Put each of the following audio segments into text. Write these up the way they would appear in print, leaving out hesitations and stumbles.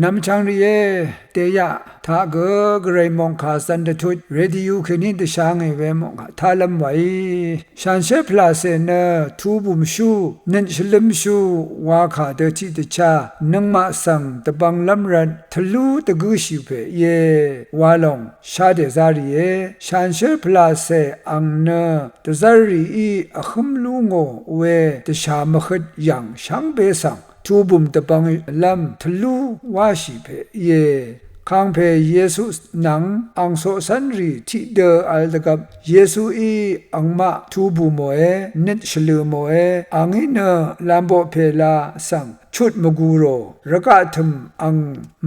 นำช่างเรียเตยะถ้าเกเกรมองขาสันเดทุดเรดิยูคืนนี้จะช่างเวมองท่าลำไว้ฉันเชพลาเซเนทูบุมชูนินชลิมชูวาขาเดจิตชานังมาสังตะบังลำรันทะลุตะกุชิเพเยวาลงชาเดซารีเอฉันเชพลาเซอังเนตะซารีอีอขมลุงโอเวตะชามขดยังช่างเบสังทูบุมตะบังลำทะลุวาชิเพเยข้างเพเยซูหนังอังโซสันรีที่เดออัลตะกับเยซูอีอังมาทูบุโมเอนิดชลืโมเออังอินลามโบเพลาสังชุดมกูโรระกะทมอัง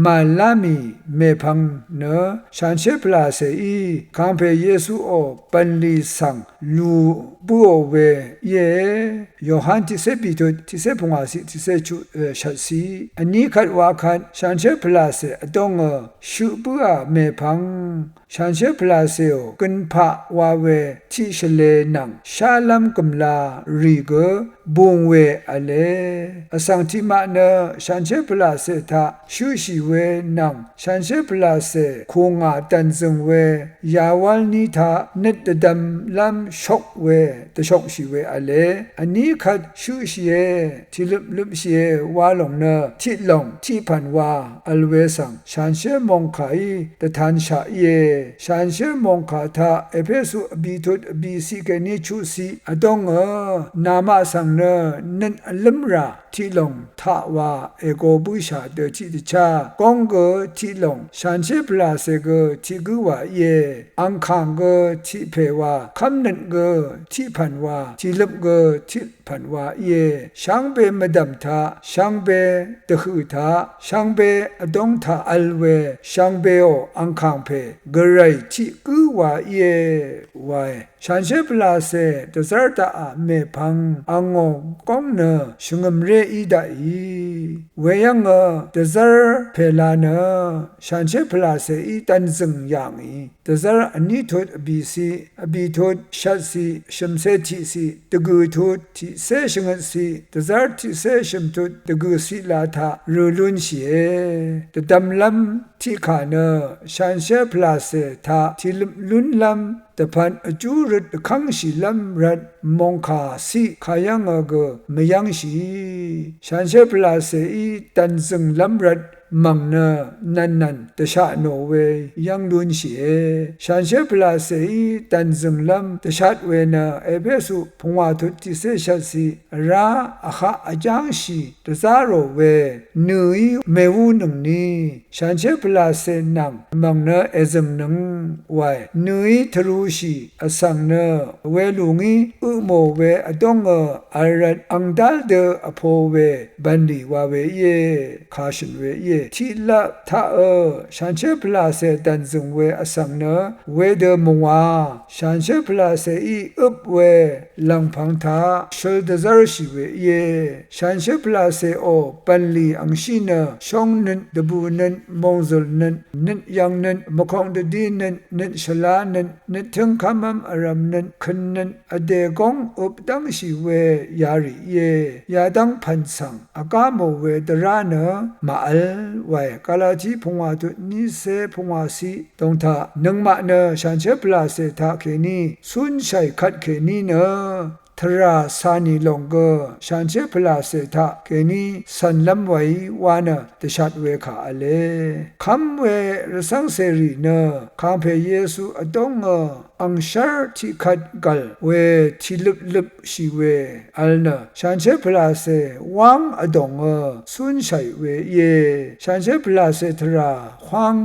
มาลามีเมพังเนฉันเชพลาเซอีข้างเพเยซูโอปันลีสังลูบัวเวเยโยฮันที่เซปิตุที่เซพงาสิที่เซชุชัดสีอันนี้ขัดว่าขัดฉันเชพลาเซอดงชุบัวเมพังฉันเชพลาเซโอกันพะวาเวที่เชเลนังชาลัมกุมลารีเกบุงเวอเลอสังทิมาเนฉันเชพลาเซทาชูชีเวนังฉันเชพลาเซคงาตันซึงเวยาวัลนิทาเนตดำลัมชกเวตชกชีเวอเลอันนี้ขัดชูชีเอที่ลุบชีเอวาลงเนที่ลงที่พันวาอัลเวสังฉันเชมงไขตทันชาเยฉันเชมงคาทาเอเพสุบีทุดบีสิเกนิชูสีอดงนามาสังเนนันลัมราที่ลงทาวาเอโกบุชาเดจิตชากงเกที่ลงฉันเชพลาเซเกที่กวาเยอังคังเกที่เพวาคำนันเกที่พันวาที่ลบเกที่พันวาเยช่างเบมดัมทาช่างเบตะขือทาช่างเบอดงทาอัลเวช่างเบโออังคังเพเกไรที่กวาเยวายฉันเชพลาเซตะซาตาเมพังอังงกงเนชุงมเรอีดาอีเวยังตะซาเพลาเนฉันเชพลาเซอีตันซึงยังอีตะซาอันนี้ทุดบีซีบีทุดชัดซีชมเซทิซีตะกูทุดที่เซชงซีตะซาที่เซชมทุดตะกูซีลาทารูลุนเชตะดำลำที่ขาเนฉันเชพลาเซทาที่ลุนลำแต่พันอจูรดขังสีลำรัดมองขาสิขายังเกไม่ยังสีฉันเชพลาเซอีตันซึงลำรัดมังเนนันตชะโนเวยังดุนเสียฉันเชพลาเซอีตันซึงลำตชะเวนะเอเบสุพงวาทุติเซชัดสีราอาคาอาจังสีตซาโรเวนุยเมวูหนึ่งนี้ฉันเชพลาเซนังมังเนเอซึงหนึ่งไว้นุยทรูชีอสังเนเวลุงีอุโมเวอดงอารัดอังดัลเดอโพเวบันดีวาเวเยคาชนเวเยที่ละท่าฉันเชพลาเซตันซึงเวอสังเนเวเดมงวาฉันเชพลาเซอีอุบเวลังพังทาชลเดซาร์ชิเวเยฉันเชพลาเซโอปันลีอังชิเนชงนันดบูนันมงซลนันนันยังนันมคงเดดีนันนันชลานันนันถึงคำมัมอารามนันขันนันอเดกงอุบดังชิเวยาริเยยาดังพันสังอากาโมเวตราเนมาอัลไว้กาลาจีพงวาตุนิเซพงวาสีตรงท่านังมาเนฉันเชพลาเซทาเคนีสุนชัยคัดเคนีเนทราสานีลงเกฉันเชพลาเซทาเคนีสันลำไว้วานะตชัดเวขาอเลคำเวรสังเสรีเนคำเพเยซูอดงอังชาร์ที่ขัดกัลเวที่ลุบชีเวอัลนะฉันเชพลาเซวังอดงสุนชัยเวเยฉันเชพลาเซทราขวาง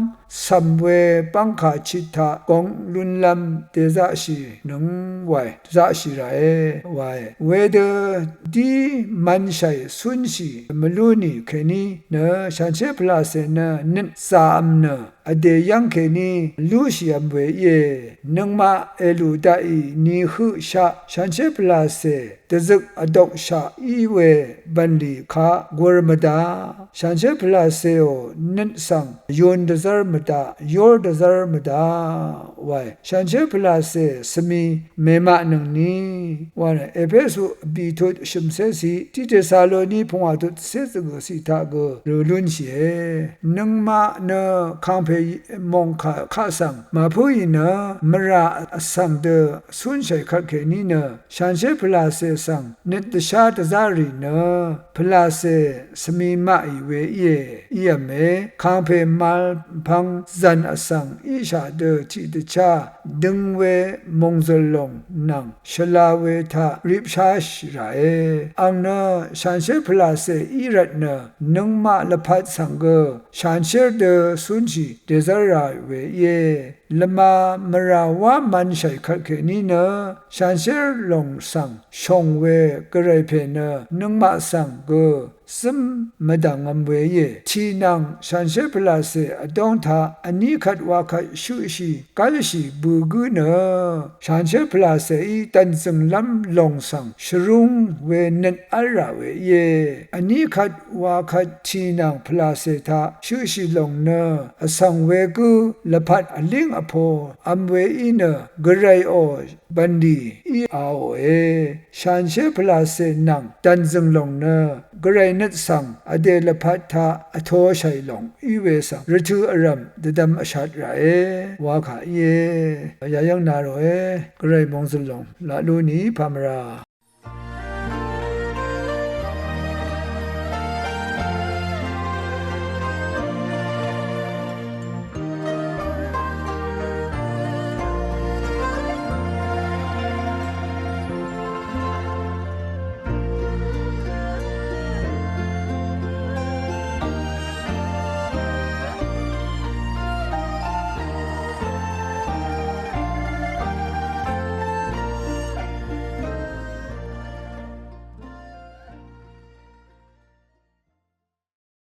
สัมเวปังคาชิตากงลุนลำเตซาชีนังไวซาชีไรไวเวเดดีมันชัยสุนชีมลูนีเคนีเนฉันเชพลาเซเนนินสามเนอเดยังเคนีลูชีอัมเวเยนังมาเอลูดาอีนีฮึชาฉันเชพลาเซ ตะซึกอดอกชาอีเวบันดีคากวรมดาฉันเชพลาเซโอนินสังยอนดะซาร์มดายอร์ดะซาร์มดาไว้ฉันเชพลาเซสมีเมมะนึงนี้วันเอเฟซุบีทุดชิมเซซีที่เตซาโลนีพงอาทุดเซซกสิทากรูลุนเชนึงมาเนคังเพมงคาสังมาพูยเนมราสังเดสุนชัยคักเคนีเนฉันเชพลาเซสังนิตชาตซารีเนพลาเซสมีมาอีเวเยเมคังเพมัลพังจันอสังอิชาเดจิตชาดึงเวมงซลงนังชลาเวทาริบชาชราอังเนฉันเชพลาเซอีรัตเนนึงมาละพัดสังเกฉันเชเดสุนชีเดซาราเวเยละมามราวามันชัยคักเคนีเนฉันเชลงสังชงเวกระไรเพเนนึงมาสังเกซึมมดังอำเวเยทีนังฉันเชพลาเซอดองทาอันนี้ขัดว่าขัดชูชีกาลชีบูกุเนฉันเชพลาเซอีตันซึงลำลงสังชรุงเวนันอาราเวเยอันนี้ขัดว่าขัดทีนังพลาเซทาชูชีลงเนอสังเวกุละพัดอลิงอโพอำเวอีเนกระไรโอบันดีอีอาโอฉันเชพลาเซนังตันซึงลงเนกระไรนัดสังอเดลพัทธาอโทชัยหลงอีเวสังฤทูอรัมดดำอชัดไรวาขาเยยายังนาโรกระไรมงสลงละลูนีพามรา